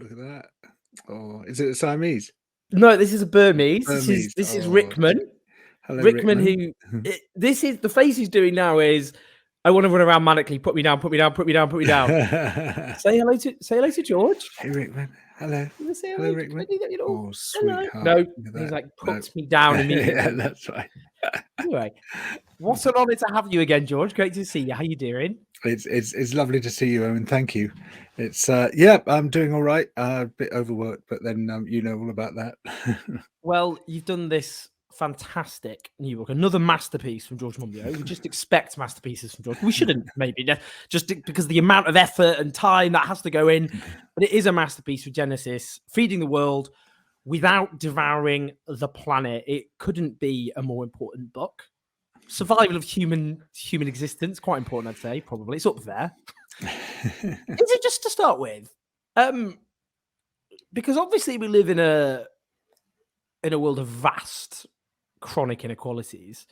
look at that. Oh, is it a Siamese? No, this is a Burmese. Burmese. This is Oh, Rickman. hello, Rickman, Rickman. who this is the face he's doing now is, I want to run around manically. Put me down. Put me down. Put me down. Put me down. Say hello to George. Hey, Rickman. Hello. Say Hello, Rickman. Oh, hello. sweetheart. No, Look at he's that. like No. puts me down immediately. Yeah, that's right. Anyway, what an honour to have you again, George. Great to see you. How you doing? It's lovely to see you, Owen. Thank you. It's yeah, I'm doing all right. A bit overworked, but then you know all about that. Well, you've done this fantastic new book, another masterpiece from George Monbiot. We just expect masterpieces from George. We shouldn't, maybe, just because the amount of effort and time that has to go in. But it is a masterpiece for Genesis, feeding the world without devouring the planet. It couldn't be a more important book. Survival of human existence, quite important, I'd say. Probably it's up there. Is it, just to start with? Because obviously we live in a world of vast chronic inequalities,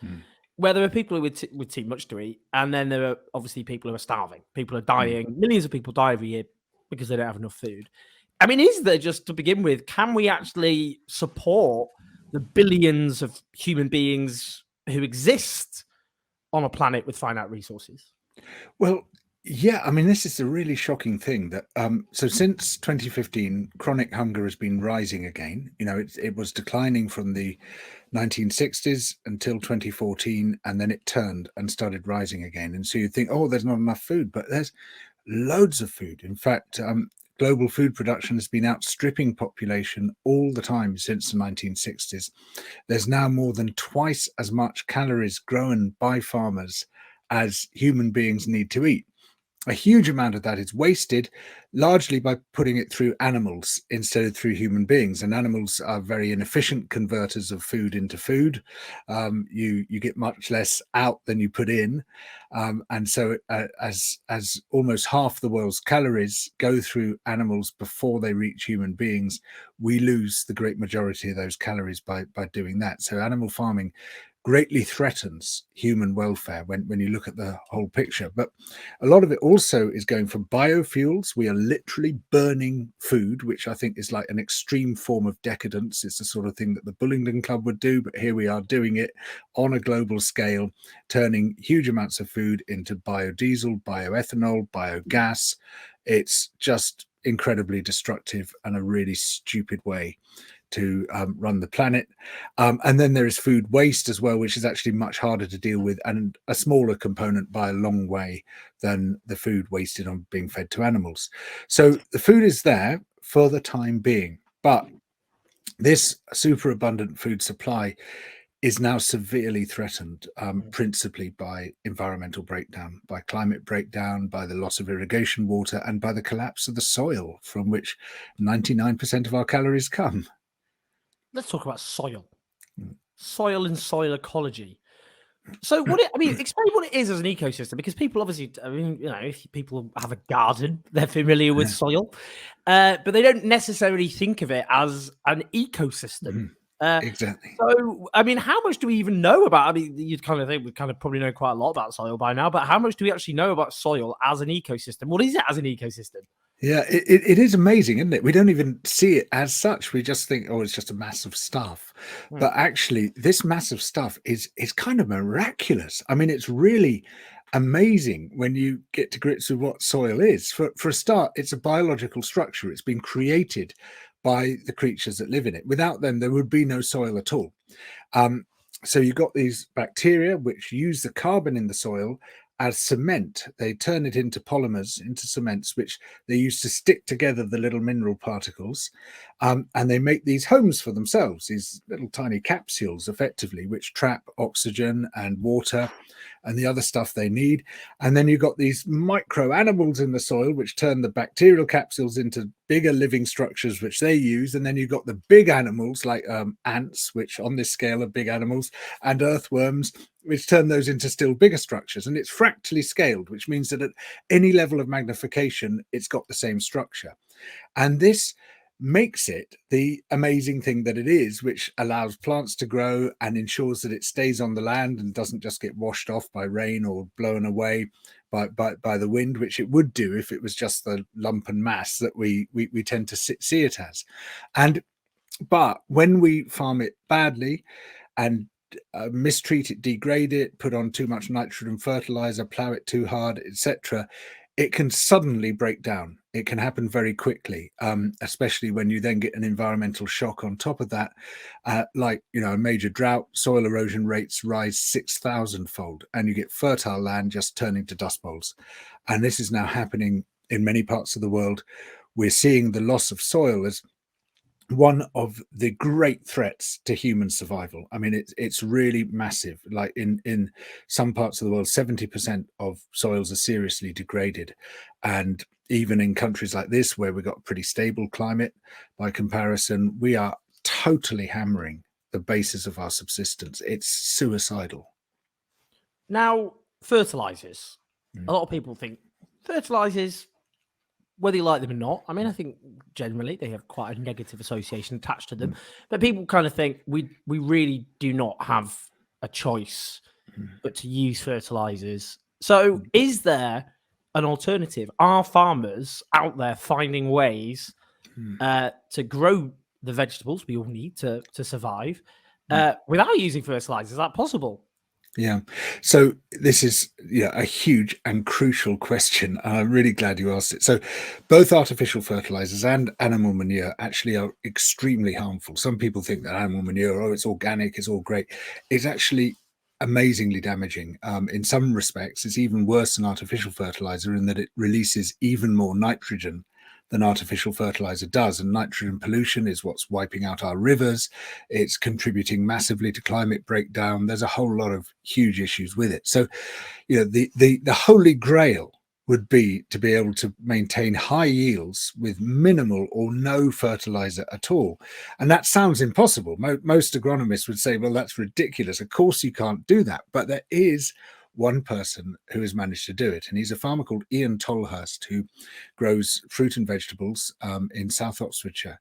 where there are people with too much to eat, and then there are obviously people who are starving. People are dying. Millions of people die every year because they don't have enough food. I mean, is there, just to begin with, can we actually support the billions of human beings who exist on a planet with finite resources? Well, yeah, I mean, this is a really shocking thing that so since 2015, chronic hunger has been rising again. You know, it was declining from the 1960s until 2014, and then it turned and started rising again. And so you think, oh, there's not enough food, but there's loads of food. In fact, global food production has been outstripping population all the time since the 1960s. There's now more than twice as much calories grown by farmers as human beings need to eat. A huge amount of that is wasted, largely by putting it through animals instead of through human beings. And animals are very inefficient converters of food into food. You get much less out than you put in, and so as almost half the world's calories go through animals before they reach human beings, we lose the great majority of those calories by doing that. So animal farming greatly threatens human welfare when you look at the whole picture. But a lot of it also is going for biofuels. We are literally burning food, which I think is like an extreme form of decadence. It's the sort of thing that the Bullingdon Club would do, but here we are doing it on a global scale, turning huge amounts of food into biodiesel, bioethanol, biogas. It's just incredibly destructive and a really stupid way to run the planet. And then there is food waste as well, which is actually much harder to deal with and a smaller component by a long way than the food wasted on being fed to animals. So the food is there for the time being, but this super abundant food supply is now severely threatened, principally by environmental breakdown, by climate breakdown, by the loss of irrigation water, and by the collapse of the soil from which 99% of our calories come. Let's talk about soil. Soil and soil ecology. So explain what it is as an ecosystem, because people obviously, if people have a garden, they're familiar with soil, but they don't necessarily think of it as an ecosystem. Exactly. So, how much do we even know about? You'd kind of think we kind of probably know quite a lot about soil by now, but how much do we actually know about soil as an ecosystem? What is it as an ecosystem? Yeah, it is amazing, isn't it? We don't even see it as such. We just think, oh, it's just a mass of stuff. But actually, this mass of stuff is kind of miraculous. I mean, it's really amazing when you get to grips with what soil is. For a start, it's a biological structure. It's been created by the creatures that live in it. Without them, there would be no soil at all. So you've got these bacteria which use the carbon in the soil as cement. They turn it into polymers, into cements, which they use to stick together the little mineral particles. And they make these homes for themselves, these little tiny capsules, effectively, which trap oxygen and water and the other stuff they need. And then you've got these micro animals in the soil, which turn the bacterial capsules into bigger living structures, which they use. And then you've got the big animals like ants, which on this scale are big animals, and earthworms, which turn those into still bigger structures. And it's fractally scaled, which means that at any level of magnification, it's got the same structure. And this makes it the amazing thing that it is, which allows plants to grow and ensures that it stays on the land and doesn't just get washed off by rain or blown away by the wind, which it would do if it was just the lump and mass that we tend to see it as. But when we farm it badly and mistreat it, degrade it, put on too much nitrogen fertilizer, plow it too hard, etc., it can suddenly break down. It can happen very quickly, especially when you then get an environmental shock on top of that, like, you know, a major drought. Soil erosion rates rise 6,000-fold, and you get fertile land just turning to dust bowls. And this is now happening in many parts of the world. We're seeing the loss of soil as one of the great threats to human survival. I mean, it's really massive. Like in some parts of the world, 70% of soils are seriously degraded. And even in countries like this, where we've got a pretty stable climate by comparison, we are totally hammering the basis of our subsistence. It's suicidal. Now, fertilizers. A lot of people think fertilizers, whether you like them or not, I mean, I think generally they have quite a negative association attached to them. But people kind of think we really do not have a choice but to use fertilizers. So is there an alternative? Are farmers out there finding ways to grow the vegetables we all need to survive without using fertilizers? Is that possible? Yeah. So this is a huge and crucial question. I'm really glad you asked it. So both artificial fertilizers and animal manure actually are extremely harmful. Some people think that animal manure, oh, it's organic, it's all great. It's actually amazingly damaging. In some respects, it's even worse than artificial fertilizer in that it releases even more nitrogen than artificial fertilizer does. And nitrogen pollution is what's wiping out our rivers. It's contributing massively to climate breakdown. There's a whole lot of huge issues with it. So, the holy grail would be to be able to maintain high yields with minimal or no fertilizer at all. And that sounds impossible. Most agronomists would say, well, that's ridiculous. Of course you can't do that. But there is one person who has managed to do it, and he's a farmer called Ian Tolhurst, who grows fruit and vegetables in South Oxfordshire.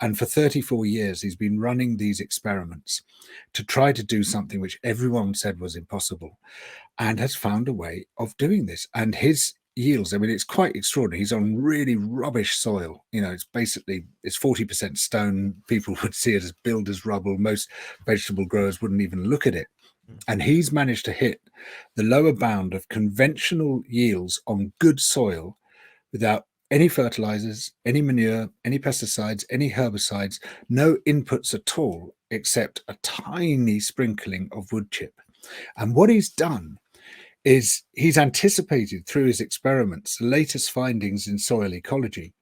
And for 34 years, he's been running these experiments to try to do something which everyone said was impossible, and has found a way of doing this. And his yields, I mean, it's quite extraordinary. He's on really rubbish soil. It's 40% stone. People would see it as builder's rubble. Most vegetable growers wouldn't even look at it. And he's managed to hit the lower bound of conventional yields on good soil without any fertilizers, any manure, any pesticides, any herbicides, no inputs at all, except a tiny sprinkling of wood chip. And what he's done is he's anticipated through his experiments the latest findings in soil ecology,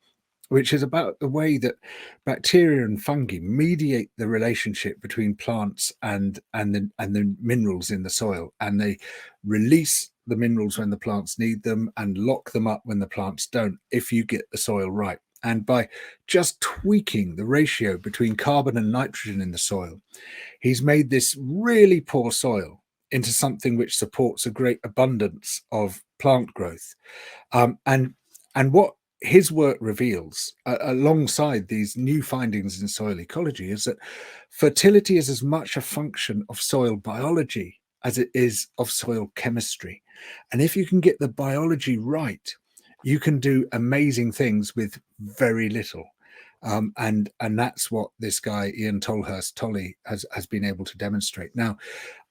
which is about the way that bacteria and fungi mediate the relationship between plants and the minerals in the soil. And they release the minerals when the plants need them and lock them up when the plants don't, if you get the soil right. And by just tweaking the ratio between carbon and nitrogen in the soil, he's made this really poor soil into something which supports a great abundance of plant growth. And what his work reveals, alongside these new findings in soil ecology, is that fertility is as much a function of soil biology as it is of soil chemistry. And if you can get the biology right, you can do amazing things with very little. And that's what this guy, Ian Tolhurst, Tolly, has been able to demonstrate. Now,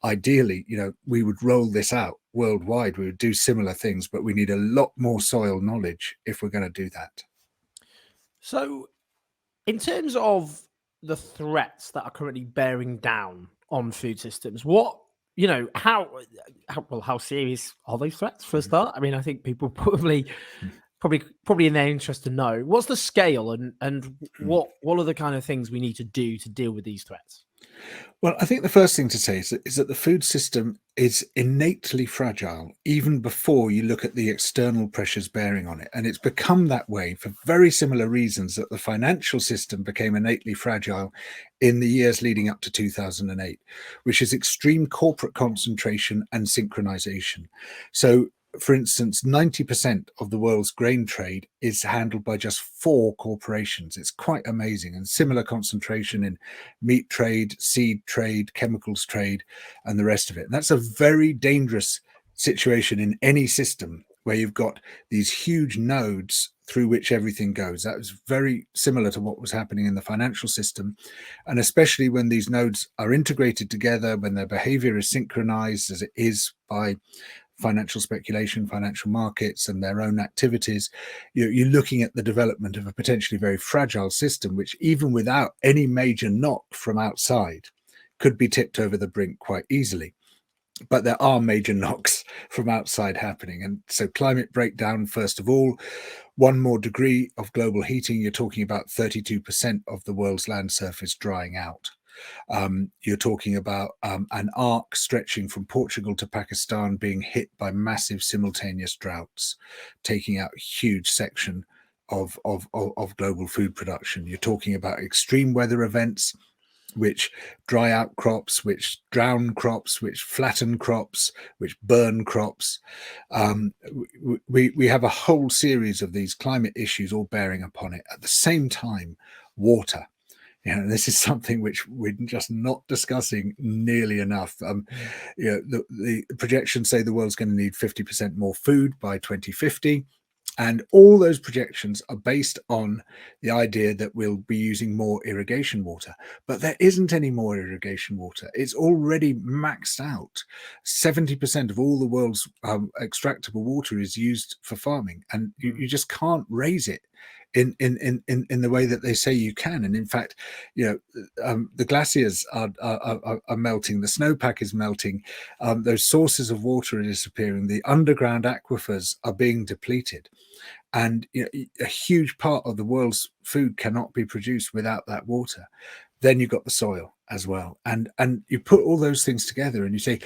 ideally, we would roll this out worldwide. We would do similar things, but we need a lot more soil knowledge if we're going to do that. So, in terms of the threats that are currently bearing down on food systems, how serious are those threats for a start? I mean, I think people probably in their interest to know what's the scale and what are the kind of things we need to do to deal with these threats. Well, I think the first thing to say is that the food system is innately fragile, even before you look at the external pressures bearing on it. And it's become that way for very similar reasons that the financial system became innately fragile in the years leading up to 2008, which is extreme corporate concentration and synchronization. So for instance, 90% of the world's grain trade is handled by just 4 corporations. It's quite amazing. And similar concentration in meat trade, seed trade, chemicals trade, and the rest of it. And that's a very dangerous situation in any system where you've got these huge nodes through which everything goes. That was very similar to what was happening in the financial system. And especially when these nodes are integrated together, when their behavior is synchronized as it is by financial speculation, financial markets, and their own activities, you're looking at the development of a potentially very fragile system, which even without any major knock from outside could be tipped over the brink quite easily. But there are major knocks from outside happening. And so climate breakdown, first of all, 1 more degree of global heating, you're talking about 32% of the world's land surface drying out. You're talking about an arc stretching from Portugal to Pakistan being hit by massive simultaneous droughts, taking out a huge section of global food production. You're talking about extreme weather events, which dry out crops, which drown crops, which flatten crops, which burn crops. We have a whole series of these climate issues all bearing upon it. At the same time, water. This is something which we're just not discussing nearly enough. The projections say the world's going to need 50% more food by 2050. And all those projections are based on the idea that we'll be using more irrigation water. But there isn't any more irrigation water. It's already maxed out. 70% of all the world's extractable water is used for farming, and you just can't raise it in the way that they say you can. And in fact, the glaciers are melting, the snowpack is melting, those sources of water are disappearing, the underground aquifers are being depleted. And a huge part of the world's food cannot be produced without that water. Then you've got the soil as well. And you put all those things together and you say,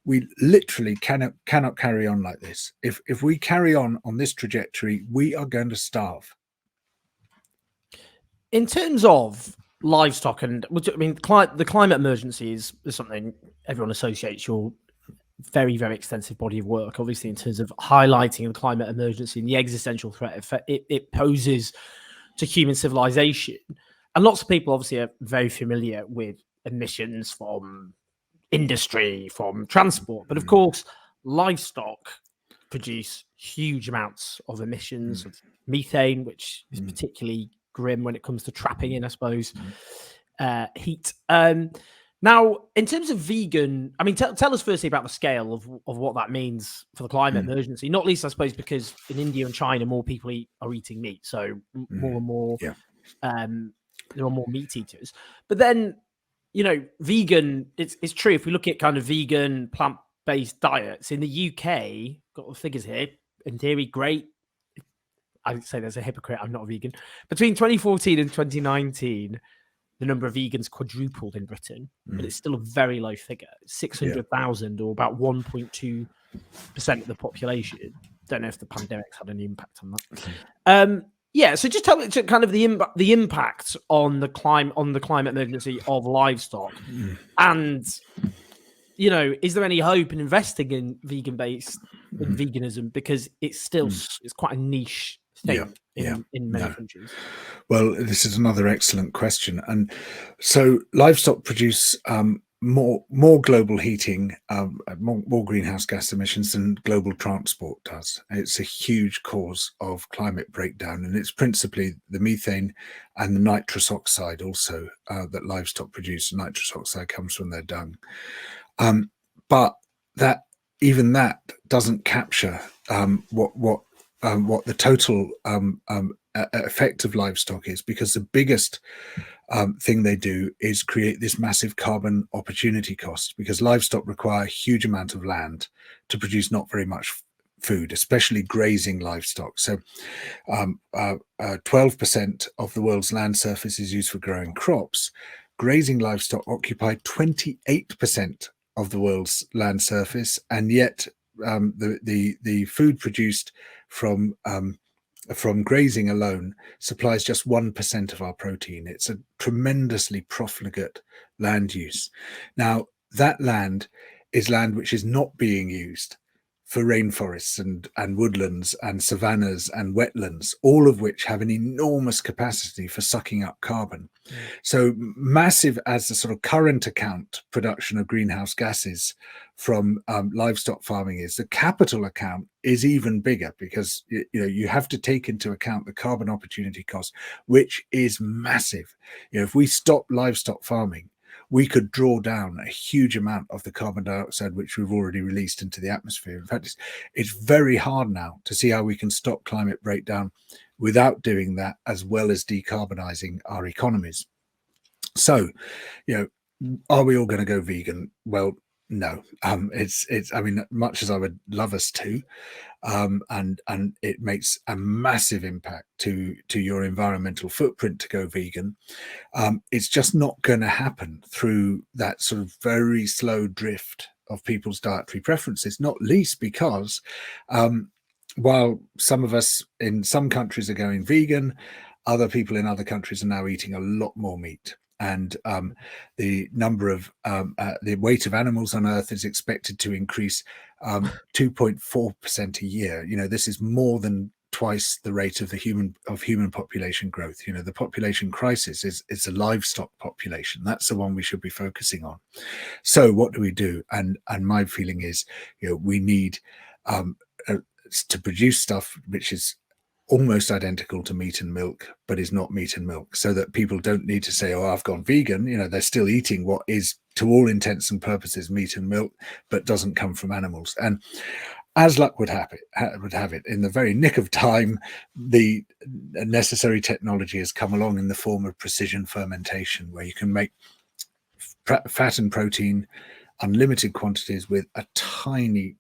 we literally cannot carry on like this. If we carry on this trajectory, we are going to starve. In terms of livestock, and I mean, the climate emergency is something everyone associates your very, very extensive body of work, obviously, in terms of highlighting the climate emergency and the existential threat it poses to human civilization. And lots of people obviously are very familiar with emissions from industry, from transport. But of course, livestock produce huge amounts of emissions of methane, which is particularly grim when it comes to trapping in, I suppose, heat. Now, in terms of vegan, I mean, tell us firstly about the scale of what that means for the climate emergency. Not least, I suppose, because in India and China, more people are eating meat, so more and more, there are more meat eaters. But then, vegan. It's true. If we look at kind of vegan plant-based diets in the UK, got the figures here. In theory, great. I'd say there's a hypocrite. I'm not a vegan. Between 2014 and 2019. The number of vegans quadrupled in Britain, but it's still a very low figure. 600,000 or about 1.2% of the population. Don't know if the pandemic's had any impact on that. So just tell me kind of the impact on the climate emergency of livestock. And is there any hope in investing in veganism, because it's still it's quite a niche thing in many countries? Well, this is another excellent question. And so livestock produce more global heating, more greenhouse gas emissions than global transport does. It's a huge cause of climate breakdown, and it's principally the methane and the nitrous oxide also that livestock produce. Nitrous oxide comes from their dung. But that doesn't capture what the total effect of livestock is, because the biggest thing they do is create this massive carbon opportunity cost, because livestock require a huge amount of land to produce not very much food, especially grazing livestock. So 12% of the world's land surface is used for growing crops. Grazing livestock occupy 28% of the world's land surface, and yet the food produced from grazing alone supplies just 1% of our protein. It's a tremendously profligate land use. Now, that land is land which is not being used for rainforests and woodlands and savannas and wetlands, all of which have an enormous capacity for sucking up carbon. So massive as the sort of current account production of greenhouse gases from livestock farming is, the capital account is even bigger, because you have to take into account the carbon opportunity cost, which is massive. If we stop livestock farming, we could draw down a huge amount of the carbon dioxide which we've already released into the atmosphere. In fact, it's very hard now to see how we can stop climate breakdown without doing that, as well as decarbonizing our economies. So, are we all going to go vegan? Well, no. It's I mean, much as I would love us to, and it makes a massive impact to your environmental footprint to go vegan. It's just not going to happen through that sort of very slow drift of people's dietary preferences, not least because while some of us in some countries are going vegan, other people in other countries are now eating a lot more meat. And the number of the weight of animals on Earth is expected to increase 2.4% a year. This is more than twice the rate of the human population growth. The population crisis is a livestock population. That's the one we should be focusing on. So what do we do? And my feeling is, we need to produce stuff which is almost identical to meat and milk, but is not meat and milk, so that people don't need to say, oh, I've gone vegan. They're still eating what is, to all intents and purposes, meat and milk, but doesn't come from animals. And as luck would have it, in the very nick of time, the necessary technology has come along in the form of precision fermentation, where you can make fat and protein unlimited quantities with a tiny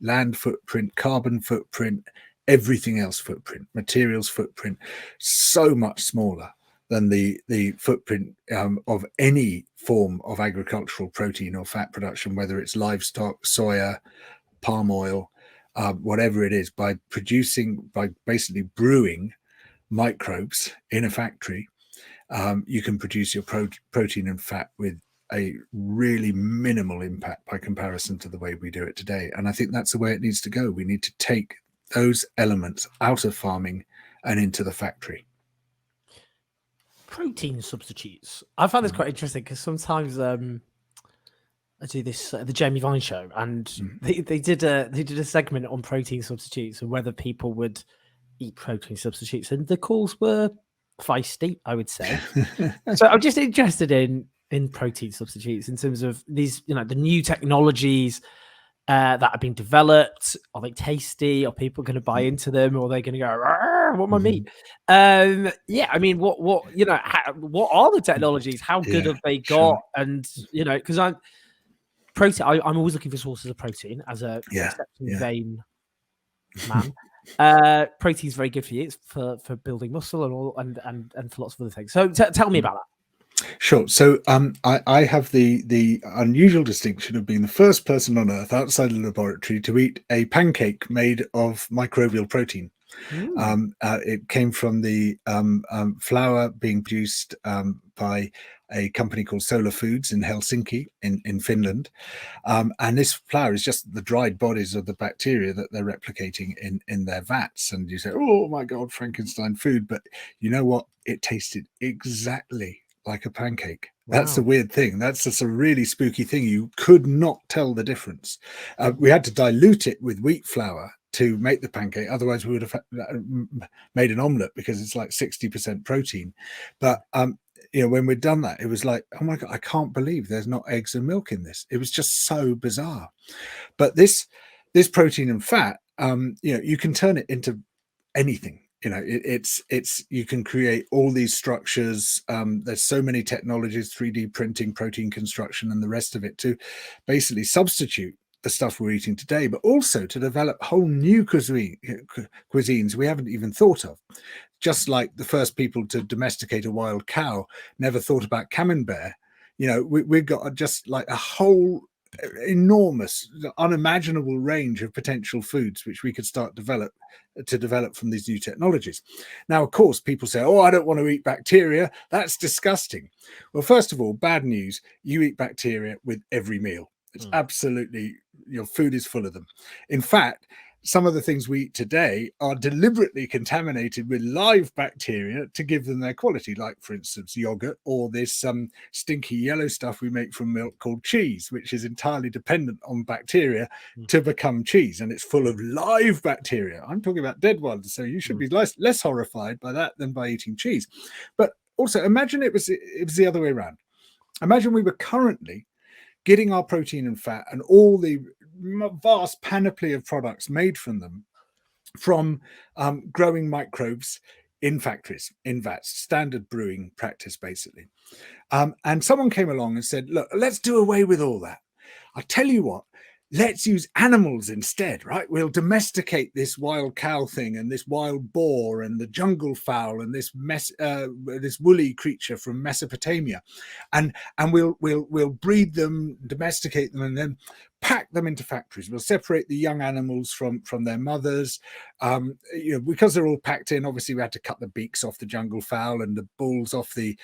land footprint, carbon footprint, everything else footprint, materials footprint, so much smaller than the footprint of any form of agricultural protein or fat production, whether it's livestock, soya, palm oil, whatever it is. By basically brewing microbes in a factory, you can produce your protein and fat with a really minimal impact by comparison to the way we do it today. And I think that's the way it needs to go. We need to take those elements out of farming and into the factory. Protein substitutes. I find this quite interesting, because sometimes I do this the Jamie Vine show, and they did a segment on protein substitutes and whether people would eat protein substitutes, and the calls were feisty, I would say. So I'm just interested in protein substitutes in terms of these, the new technologies that are being developed. Are they tasty? Are people going to buy into them, or are they going to go, what my meat? Yeah, I mean, what are the technologies? How good have they got? Sure. And because I'm always looking for sources of protein as a vain man. Protein is very good for you. It's for building muscle and all, and for lots of other things. So tell me about that. Sure. So I have the unusual distinction of being the first person on Earth outside the laboratory to eat a pancake made of microbial protein. It came from the flour being produced by a company called Solar Foods in Helsinki in Finland. And this flour is just the dried bodies of the bacteria that they're replicating in their vats. And you say, oh my God, Frankenstein food. But you know what? It tasted exactly like a pancake. Wow. That's the weird thing. That's just a really spooky thing. You could not tell the difference. We had to dilute it with wheat flour to make the pancake. Otherwise, we would have made an omelette, because it's like 60% protein. But when we'd done that, it was like, oh my God, I can't believe there's not eggs and milk in this. It was just so bizarre. But this protein and fat, you can turn it into anything. You can create all these structures. There's so many technologies, 3D printing, protein construction, and the rest of it, to basically substitute the stuff we're eating today, but also to develop whole new cuisines we haven't even thought of. Just like the first people to domesticate a wild cow never thought about camembert. We've got just like a whole enormous, unimaginable range of potential foods which we could start to develop from these new technologies. Now, of course, people say, oh, I don't want to eat bacteria. That's disgusting. Well, first of all, bad news, you eat bacteria with every meal. It's absolutely, your food is full of them. In fact, some of the things we eat today are deliberately contaminated with live bacteria to give them their quality, like, for instance, yogurt, or this stinky yellow stuff we make from milk called cheese, which is entirely dependent on bacteria to become cheese. And it's full of live bacteria. I'm talking about dead ones. So you should be less horrified by that than by eating cheese. But also imagine it was the other way around. Imagine we were currently getting our protein and fat and all the vast panoply of products made from them from growing microbes in factories, in vats, standard brewing practice, basically. And someone came along and said, look, let's do away with all that. I tell you what, let's use animals instead, right? We'll domesticate this wild cow thing and this wild boar and the jungle fowl and this woolly creature from Mesopotamia, and we'll breed them, domesticate them, and then pack them into factories. We'll separate the young animals from their mothers. Because they're all packed in, obviously we had to cut the beaks off the jungle fowl and the balls off the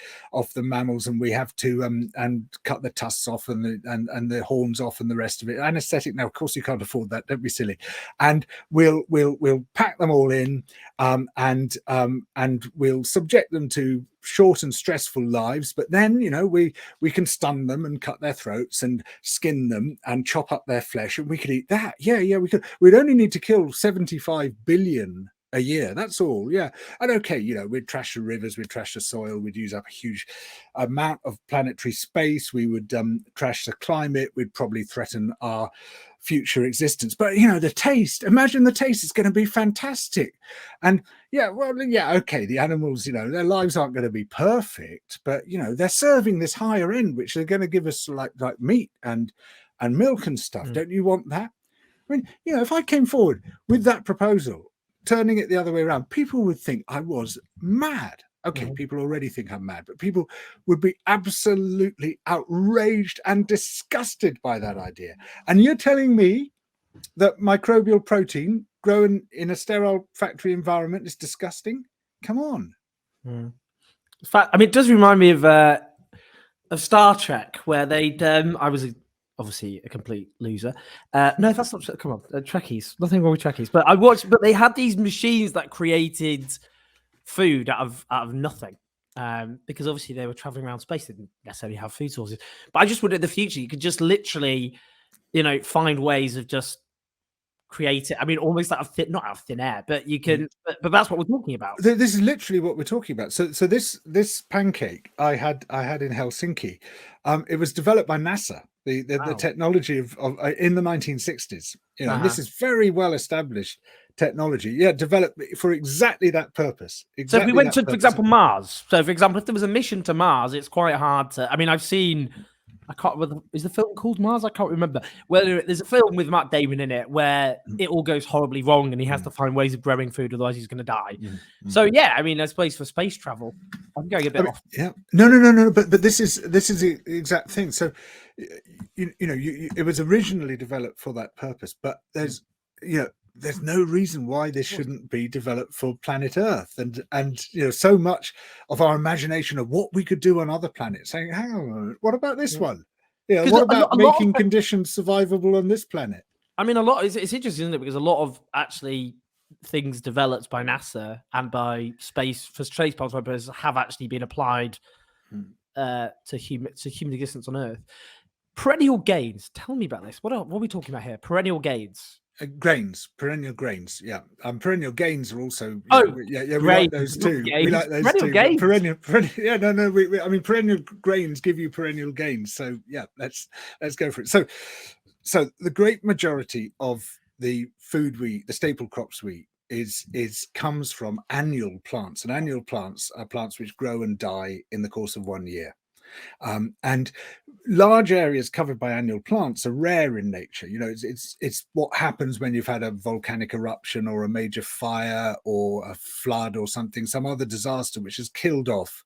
mammals, and we have to and cut the tusks off and the horns off and the rest of it. Anesthetic. Now, of course, you can't afford that. Don't be silly. And we'll pack them all in, and we'll subject them to short and stressful lives, but then we can stun them and cut their throats and skin them and chop up their flesh, and we could eat that. We could. We'd only need to kill 75 billion a year, that's all. And okay, we'd trash the rivers, we'd trash the soil, we'd use up a huge amount of planetary space, we would trash the climate, we'd probably threaten our future existence. But the taste, imagine the taste, is going to be fantastic. And okay, the animals, their lives aren't going to be perfect, but they're serving this higher end, which they're going to give us like meat and milk and stuff. Don't you want that? I mean, if I came forward with that proposal, turning it the other way around, people would think I was mad. Okay, people already think I'm mad, but people would be absolutely outraged and disgusted by that idea. And you're telling me that microbial protein grown in a sterile factory environment is disgusting? Come on. In fact, I mean, it does remind me of Star Trek, where I was obviously a complete loser. No, that's not. Come on, Trekkies. Nothing wrong with Trekkies. But I watched. But they had these machines that created food out of nothing, because obviously they were traveling around space. They didn't necessarily have food sources. But I just wonder in the future, you could just literally, find ways of just create it. I mean, almost not out of thin air, but you can. But that's what we're talking about. This is literally what we're talking about. So this pancake I had in Helsinki, it was developed by NASA. The technology of in the 1960s. This is very well established technology. Developed for exactly that purpose. So if we went to, for example, Mars. So for example, if there was a mission to Mars, it's quite hard to. I mean, I've seen. I can't remember. Is the film called Mars? I can't remember. Whether there's a film with Matt Damon in it where it all goes horribly wrong and he has to find ways of growing food, otherwise he's going to die. So I mean, there's place for space travel. I'm going a bit off. No. But this is the exact thing. So, it was originally developed for that purpose, but there's no reason why this shouldn't be developed for planet Earth, and so much of our imagination of what we could do on other planets. Saying, hang on, what about this one? What about making conditions survivable on this planet? I mean, it's interesting, isn't it? Because a lot of actually things developed by NASA and by space purposes have actually been applied to human existence on Earth. Perennial gains. Tell me about this. What are we talking about here? Perennial gains. Perennial grains. Perennial gains are also. We like those too. Gains. We like those perennial too. Gains. Perennial. I mean, perennial grains give you perennial gains. So let's go for it. So the great majority of the food the staple crops we eat comes from annual plants, and annual plants are plants which grow and die in the course of 1 year. And large areas covered by annual plants are rare in nature. It's what happens when you've had a volcanic eruption or a major fire or a flood or some other disaster which has killed off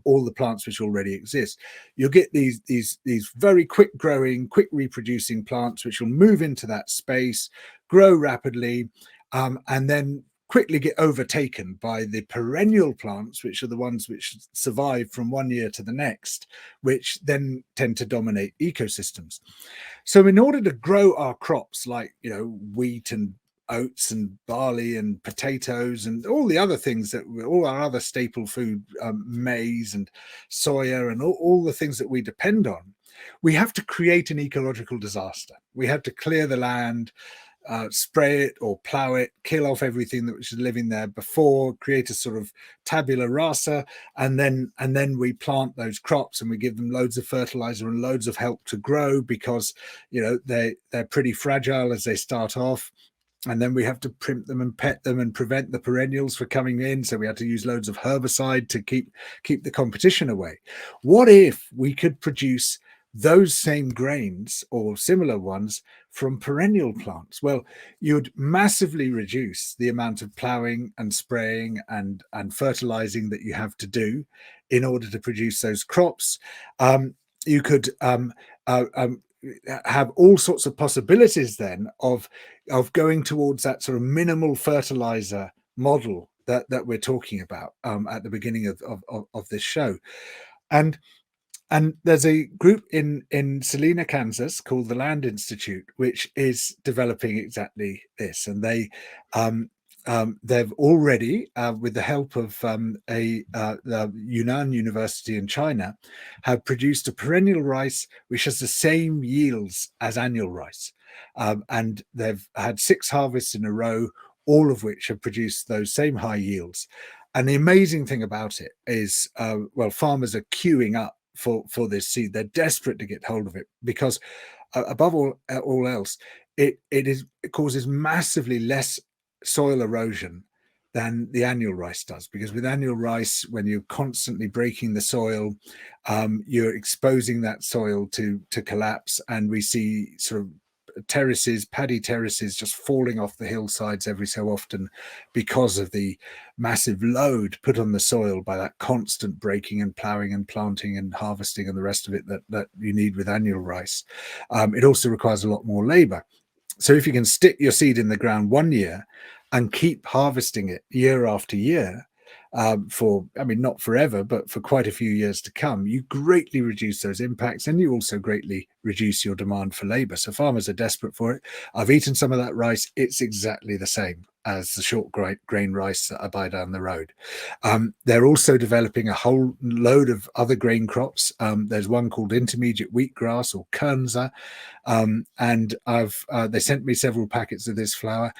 all the plants which already exist. You'll get these very quick growing, quick reproducing plants which will move into that space, grow rapidly, and then quickly get overtaken by the perennial plants, which are the ones which survive from one year to the next, which then tend to dominate ecosystems. So in order to grow our crops like, wheat and oats and barley and potatoes and all the other things all our other staple food, maize and soya and all the things that we depend on, we have to create an ecological disaster. We have to clear the land, spray it or plow it, kill off everything that was living there before, create a sort of tabula rasa, and then we plant those crops and we give them loads of fertilizer and loads of help to grow, because they're pretty fragile as they start off. And then we have to primp them and pet them and prevent the perennials from coming in. So we had to use loads of herbicide to keep the competition away. What if we could produce those same grains or similar ones from perennial plants? Well, you'd massively reduce the amount of ploughing and spraying and fertilizing that you have to do in order to produce those crops. You could have all sorts of possibilities then of going towards that sort of minimal fertilizer model that we're talking about at the beginning of this show. And there's a group in Salina, Kansas called the Land Institute, which is developing exactly this. And they've already, with the help of the Yunnan University in China, have produced a perennial rice which has the same yields as annual rice. And they've had 6 harvests in a row, all of which have produced those same high yields. And the amazing thing about it is, farmers are queuing up for this seed. They're desperate to get hold of it because, above all else, it causes massively less soil erosion than the annual rice does. Because with annual rice, when you're constantly breaking the soil, you're exposing that soil to collapse, and we see sort of paddy terraces just falling off the hillsides every so often because of the massive load put on the soil by that constant breaking and ploughing and planting and harvesting and the rest of it that you need with annual rice. It also requires a lot more labor. So if you can stick your seed in the ground one year and keep harvesting it year after year, not forever, but for quite a few years to come, you greatly reduce those impacts, and you also greatly reduce your demand for labor. So farmers are desperate for it. I've eaten some of that rice. It's exactly the same as the short grain rice that I buy down the road. They're also developing a whole load of other grain crops. There's one called intermediate wheatgrass or kernza, and they sent me several packets of this flour.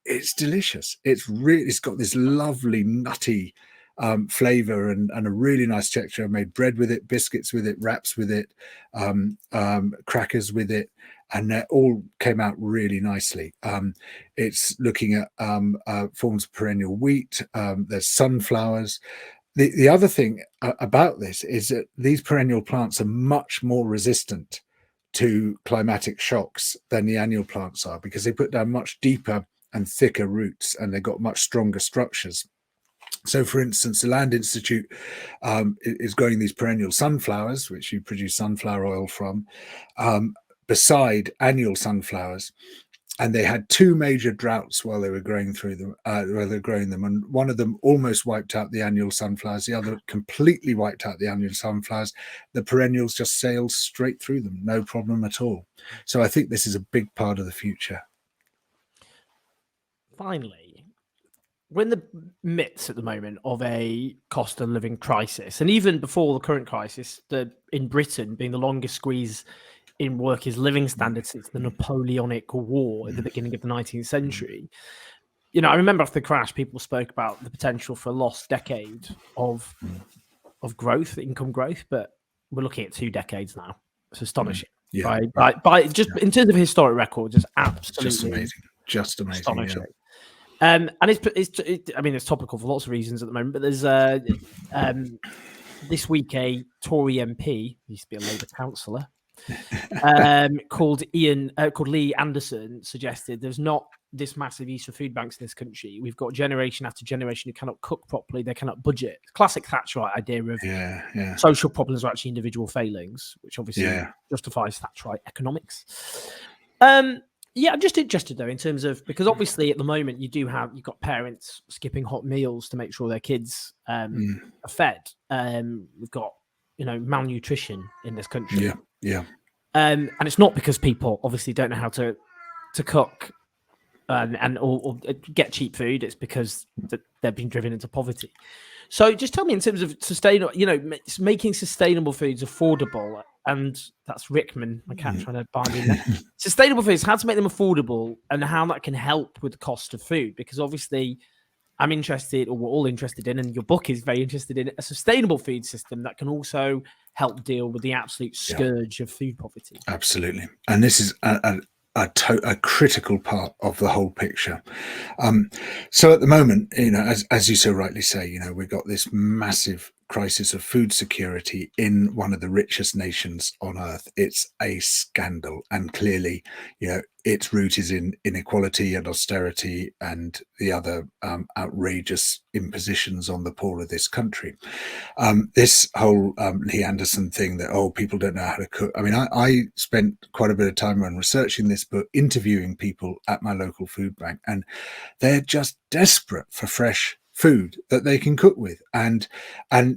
It's delicious. It's got this lovely nutty flavor and a really nice texture. I made bread with it, biscuits with it, wraps with it, crackers with it, and they all came out really nicely. It's looking at forms of perennial wheat. There's sunflowers. The other thing about this is that these perennial plants are much more resistant to climatic shocks than the annual plants are, because they put down much deeper and thicker roots, and they've got much stronger structures. So, for instance, the Land Institute is growing these perennial sunflowers, which you produce sunflower oil from, beside annual sunflowers. And they had 2 major droughts while they were growing them, and one of them almost wiped out the annual sunflowers. The other completely wiped out the annual sunflowers. The perennials just sailed straight through them, no problem at all. So I think this is a big part of the future. Finally, we're in the midst at the moment of a cost of living crisis. And even before the current crisis, in Britain being the longest squeeze in workers' living standards since the Napoleonic War at the beginning of the 19th century. I remember after the crash, people spoke about the potential for a lost decade of growth, income growth, but we're looking at 2 decades now. It's astonishing. Yeah. By just in terms of historic records, it's absolutely just amazing. Astonishing. Yeah. And it's topical for lots of reasons at the moment, but there's this week a Tory MP, used to be a Labour councillor, called Lee Anderson, suggested there's not this massive use of food banks in this country. We've got generation after generation who cannot cook properly, they cannot budget. Classic Thatcherite idea of social problems are actually individual failings, which obviously justifies Thatcherite economics. Yeah, I'm just interested though in terms of, because obviously at the moment you've got parents skipping hot meals to make sure their kids are fed. We've got malnutrition in this country. Yeah. And it's not because people obviously don't know how to cook or get cheap food. It's because they've been driven into poverty. So just tell me, in terms of sustainable, making sustainable foods affordable, and that's Rickman, my cat, trying to bind in there. Sustainable foods, how to make them affordable, and how that can help with the cost of food. Because obviously, I'm interested, or we're all interested in, and your book is very interested in, a sustainable food system that can also help deal with the absolute scourge of food poverty. Absolutely, and this is a critical part of the whole picture. So at the moment, as you so rightly say, we've got this massive crisis of food security in one of the richest nations on earth. It's a scandal, and clearly, its root is in inequality and austerity and the other outrageous impositions on the poor of this country. This whole Lee Anderson thing that, people don't know how to cook. I mean, I spent quite a bit of time when researching this book, interviewing people at my local food bank, and they're just desperate for fresh food that they can cook with, and I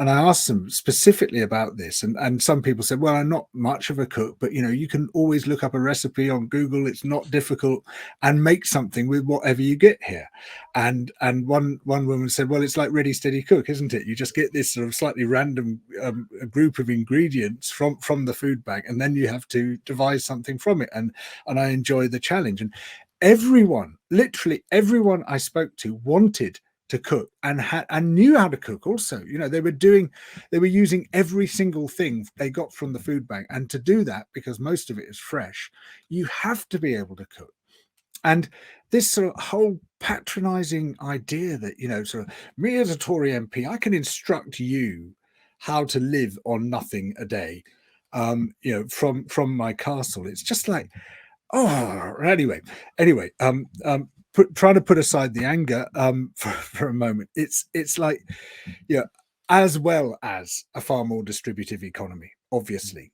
asked them specifically about this, and some people said, well, I'm not much of a cook, but you can always look up a recipe on Google, it's not difficult, and make something with whatever you get here. And one woman said, well, it's like Ready Steady Cook, isn't it? You just get this sort of slightly random group of ingredients from the food bank, and then you have to devise something from it, and I enjoy the challenge. And literally everyone I spoke to wanted to cook and knew how to cook also. They were using every single thing they got from the food bank. And to do that, because most of it is fresh, you have to be able to cook. And this sort of whole patronizing idea that, sort of, me as a Tory MP, I can instruct you how to live on nothing a day, from my castle. It's just like, anyway, trying to put aside the anger for a moment. It's like, as well as a far more distributive economy, obviously,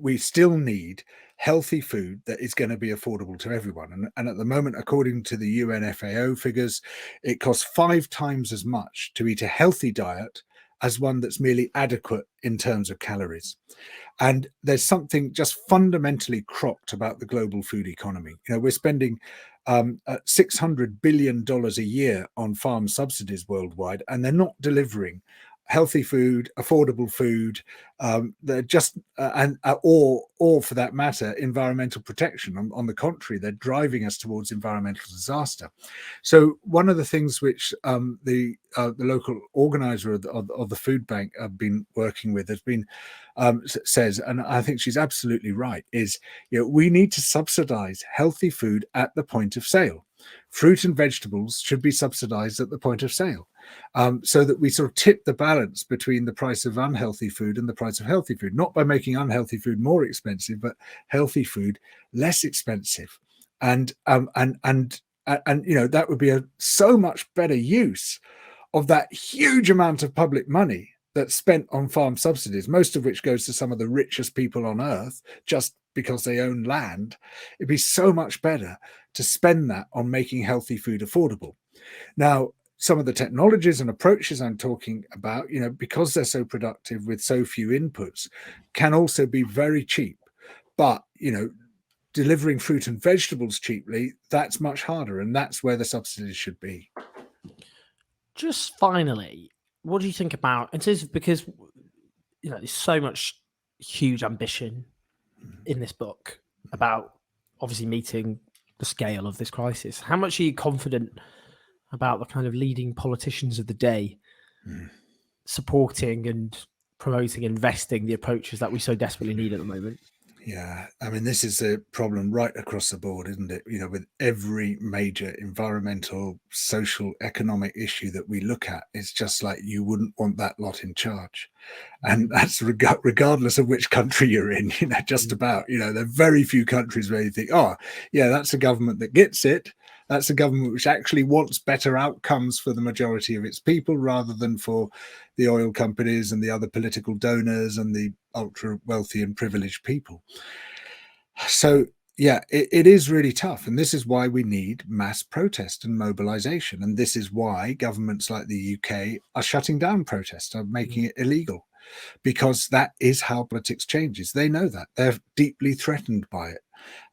we still need healthy food that is going to be affordable to everyone. And at the moment, according to the UN FAO figures, it costs 5 times as much to eat a healthy diet as one that's merely adequate in terms of calories. And there's something just fundamentally crocked about the global food economy. We're spending $600 billion a year on farm subsidies worldwide, and they're not delivering healthy food, affordable food, they're just or for that matter, environmental protection. On the contrary, they're driving us towards environmental disaster. So one of the things which the local organizer of the food bank have been working with has been says, and I think she's absolutely right, is we need to subsidize healthy food at the point of sale. Fruit and vegetables should be subsidized at the point of sale, so that we sort of tip the balance between the price of unhealthy food and the price of healthy food, not by making unhealthy food more expensive, but healthy food less expensive. And that would be so much better use of that huge amount of public money that's spent on farm subsidies, most of which goes to some of the richest people on earth just because they own land. It'd be so much better to spend that on making healthy food affordable. Now, some of the technologies and approaches I'm talking about, because they're so productive with so few inputs, can also be very cheap. But, delivering fruit and vegetables cheaply, that's much harder. And that's where the subsidies should be. Just finally, what do you think about, in terms of, because there's so much huge ambition in this book about obviously meeting the scale of this crisis. How much are you confident about the kind of leading politicians of the day supporting and promoting, investing the approaches that we so desperately need at the moment? Yeah, I mean, this is a problem right across the board, isn't it? With every major environmental, social, economic issue that we look at, it's just like you wouldn't want that lot in charge. And that's regardless of which country you're in, just about, there are very few countries where you think, that's a government that gets it. That's a government which actually wants better outcomes for the majority of its people rather than for the oil companies and the other political donors and the ultra wealthy and privileged people. So Yeah, it is really tough. And this is why we need mass protest and mobilization. And this is why governments like the UK are shutting down protests, are making it illegal, because that is how politics changes. They know that. They're deeply threatened by it.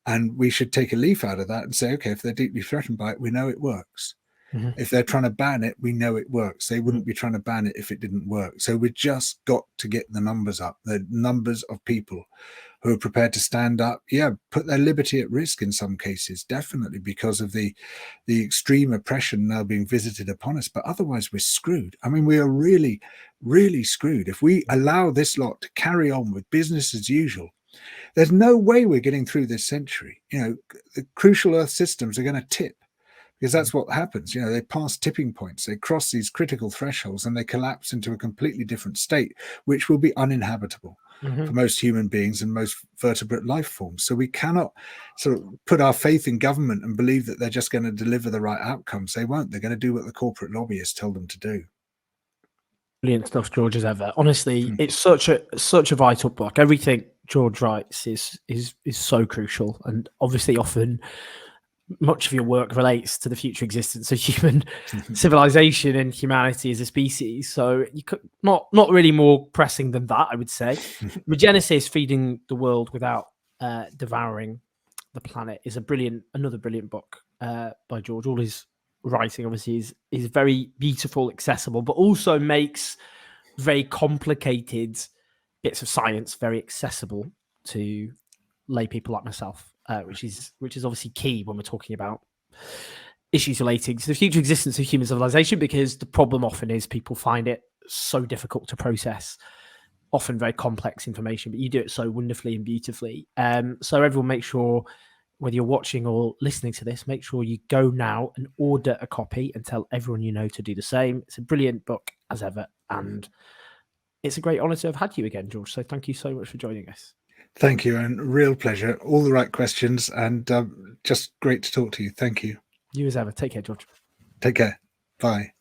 And we should take a leaf out of that and say, okay, if they're deeply threatened by it, we know it works. If they're trying to ban it, we know it works. They wouldn't be trying to ban it if it didn't work. So we've just got to get the numbers up, the numbers of people who are prepared to stand up, put their liberty at risk in some cases, definitely, because of the extreme oppression now being visited upon us. But otherwise, we're screwed. I mean, we are really, really screwed. If we allow this lot to carry on with business as usual, there's no way we're getting through this century. The crucial Earth systems are going to tip, because that's what happens. They pass tipping points, they cross these critical thresholds, and they collapse into a completely different state, which will be uninhabitable for most human beings and most vertebrate life forms. So we cannot sort of put our faith in government and believe that they're just going to deliver the right outcomes. They won't. They're going to do what the corporate lobbyists tell them to do. Brilliant stuff, George, as ever. Honestly, it's such a vital book. Everything George writes is so crucial, and obviously often much of your work relates to the future existence of human civilization and humanity as a species. So you could not really more pressing than that, I would say. Regenesis, Feeding the World Without Devouring the Planet, is another brilliant book by George. All his writing obviously is very beautiful, accessible, but also makes very complicated bits of science very accessible to lay people like myself. Which is obviously key when we're talking about issues relating to the future existence of human civilization, because the problem often is people find it so difficult to process, often very complex information, but you do it so wonderfully and beautifully. So everyone, make sure, whether you're watching or listening to this, make sure you go now and order a copy and tell everyone you know to do the same. It's a brilliant book as ever, and it's a great honor to have had you again, George. So thank you so much for joining us. Thank you, and real pleasure. All the right questions, and just great to talk to you. Thank you. You as ever. Take care, George. Take care. Bye.